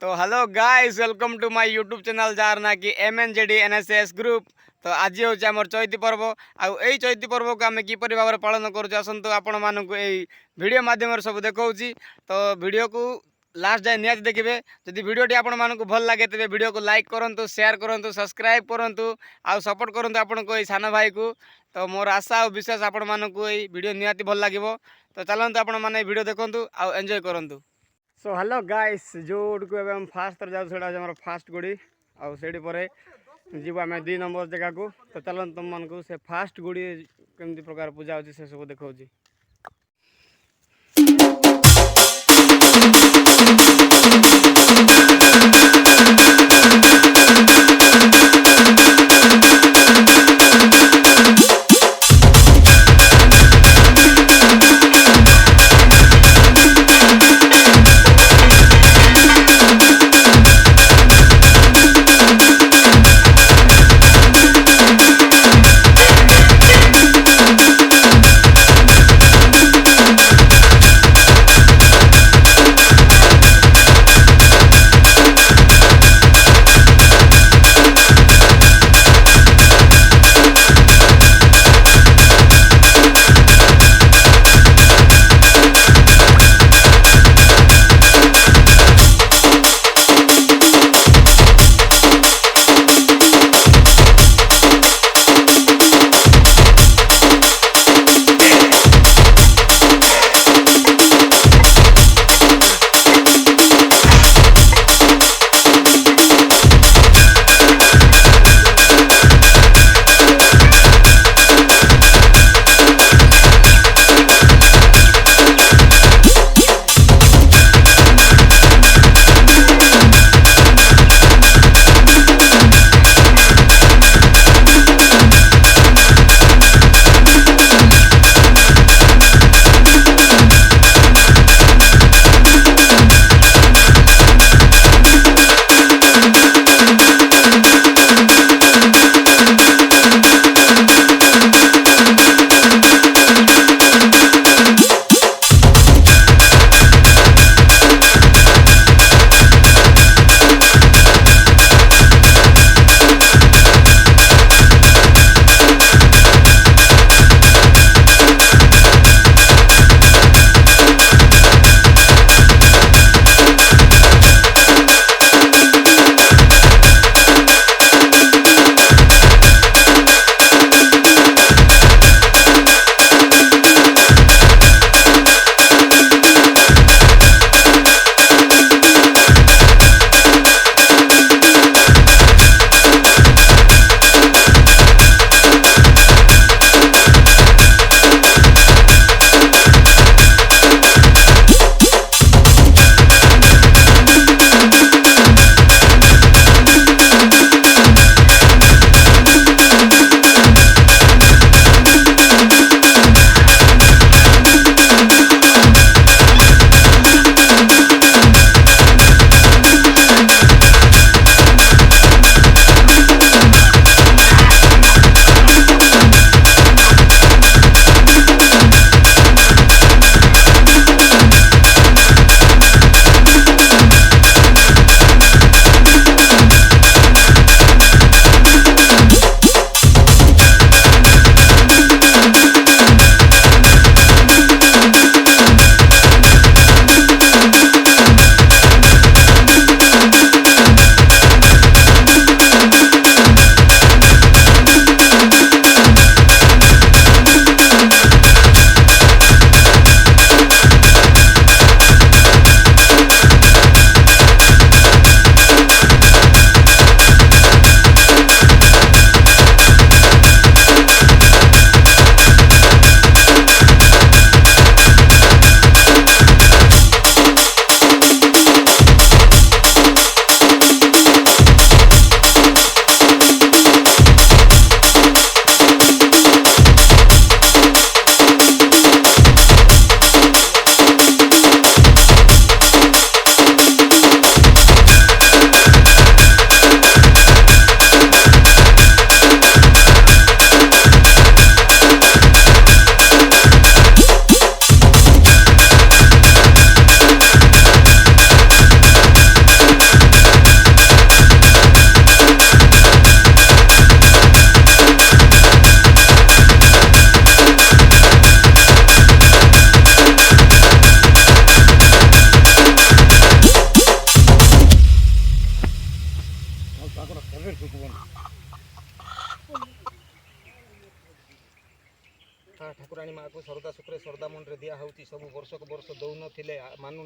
तो hello guys, welcome to my YouTube channel जार ना कि MNJD NSS ग्रुप। तो आज हूँ आम चैती पर्व आई चैती पर्व को आम किपर भाव में पालन करूँ आपण मानक वीडियो मध्यम सब देखा। तो वीडियो को लास्ट जाए निहाती देखिए। जदि वीडियोटी आपण मानक भल लगे तेज वीडियो को लाइक करूँ, शेयर करूँ, सब्सक्राइब करूँ आउ सपोर्ट करूँ आपण को सान भाई को। तो मोर आशा और विश्वास आपण मानक वीडियो निहाती भल लगे। तो चलते आपण मैंने वीडियो देखूँ आउ एंजॉय करूँ। सो हेलो गाइस, जो को हम फास्ट थर जाऊँ फास्ट गुड़ी आड़ी पर जीव आम 2 नंबर जगह को। तो चलते तुम मन को से फास्ट गुड़ी केमती प्रकार पूजा होची से सब देखा। को श्रद्धा शुक्रे श्रद्धा मन दिया होती सब वर्ष को वर्ष दौन थे मानु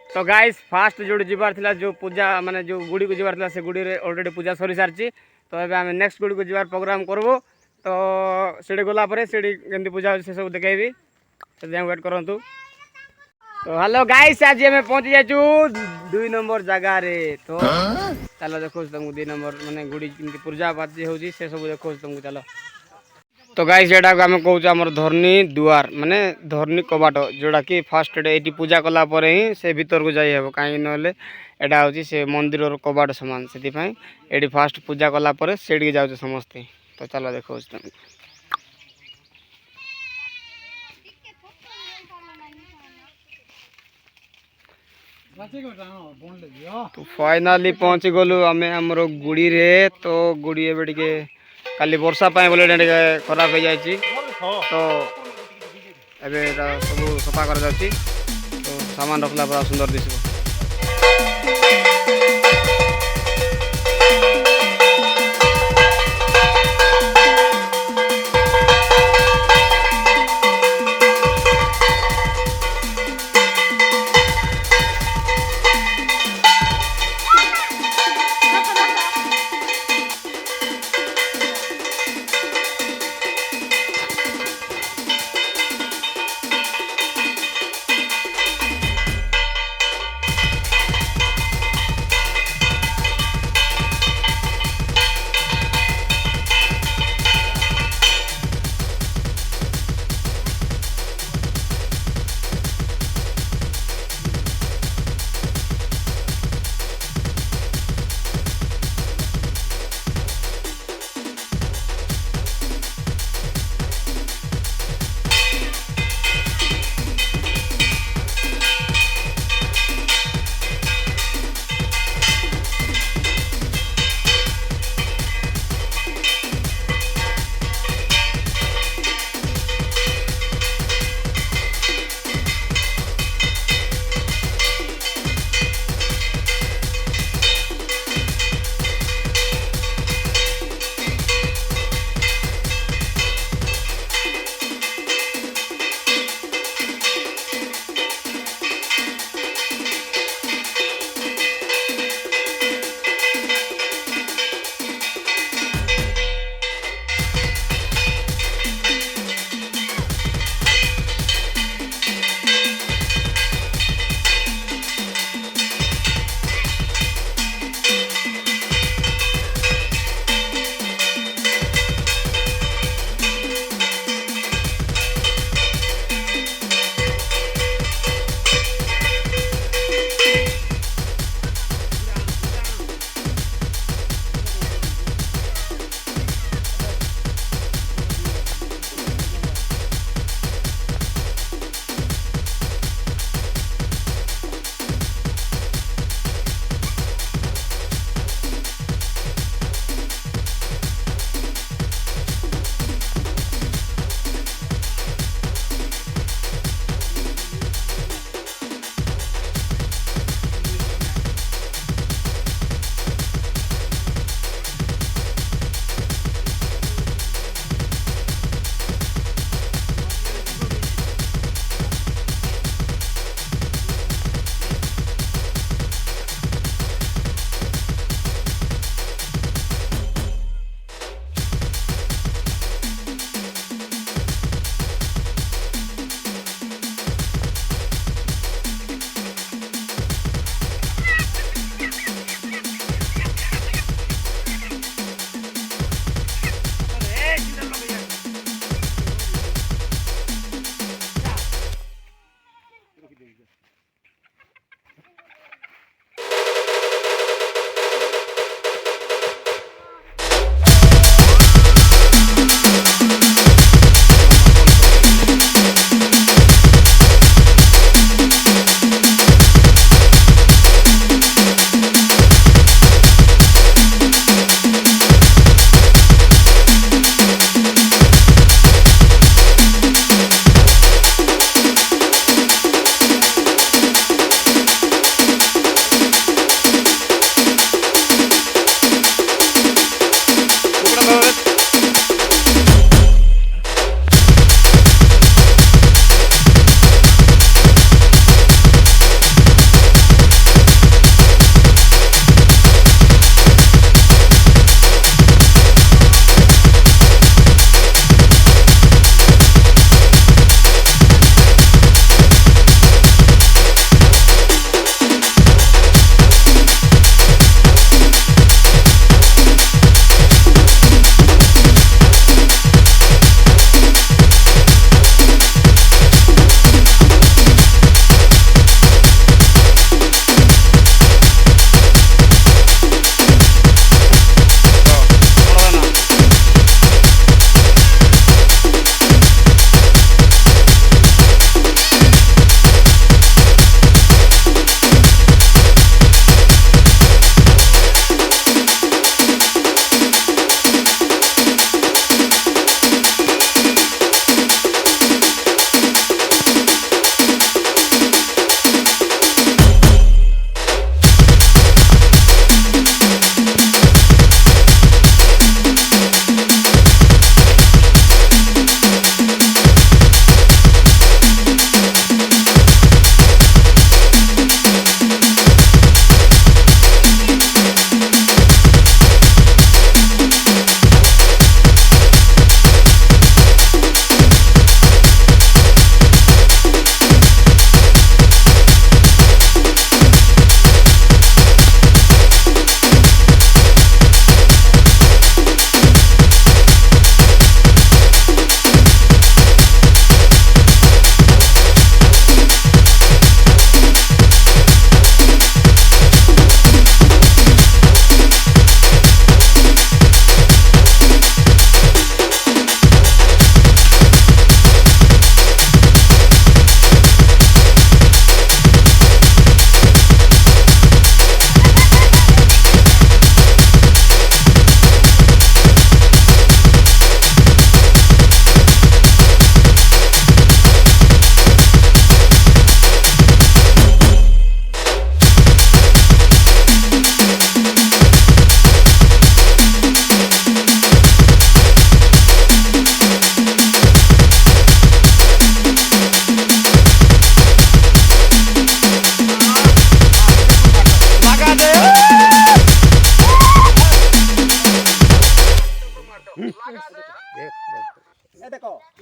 तो गाइस फास्ट जो जीवार थिला जो पूजा माने जो गुड़ी को जीवार थिला से गुड़ी रे ऑलरेडी पूजा सरी सारची तो एबे हम नेक्स्ट गुड़ी को जीवार प्रोग्राम करबो तो सेडी गोला परे सेडी केंदी पूजा से सब देखाइबी तो जे वेट करंतु। तो हेलो गाइस आज हमें पहुंच जाचू 2 नंबर जगह रे तो चलो देखो तुमको 2 नंबर माने गुड़ी केंदी पूजा पाती होजी से सब देखो तुमको चलो। तो गाइस जेटा को आम कहूँ आम धरनी दुआर माने धरनी कबाट जोड़ा कि फास्ट ये पूजा कला ही से भीतर को जाई हेबो कहीं नले एटा होची से मंदिर कबाट समान से ये फास्ट पूजा कला से जाऊ समस्ते तो चलो देखो तुम। तो फाइनाली पहुँची गलु आम आमर गुड़ी रे तो गुड़ी ए काली वर्षा पाए बोले खराब हो जाए तो एबे सब सफा कर जाती तो सामान रखला बड़ा सुंदर दिसबो।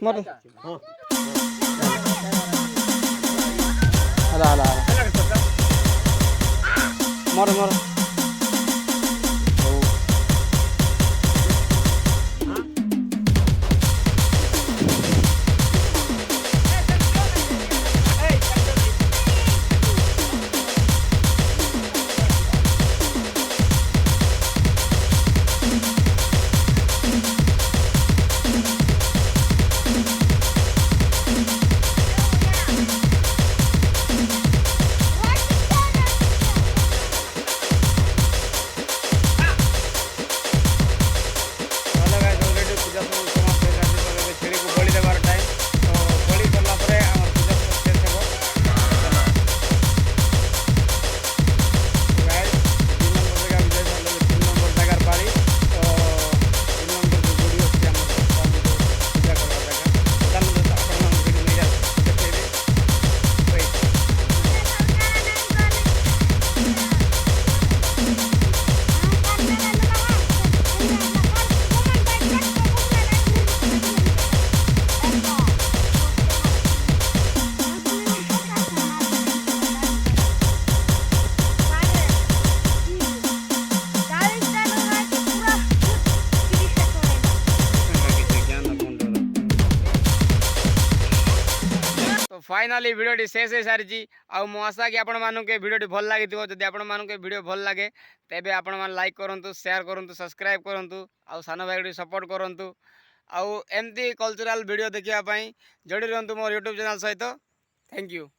मर हला हला मर मर तो फाइनाली भिडियोटी शेष हो सारी आशा आशा कि आपण मानक भिडियोटी भल लगी जदि आपण मानक भिडियो भल लगे तेबे आपण मान लाइक करंतु शेयर करंतु सब्सक्राइब करंतु आउ सान भाई सपोर्ट करंतु आउ एमती कल्चरल वीडियो देखिया जोड़ी रहंतु मोर यूट्यूब चैनल सहित थैंक यू।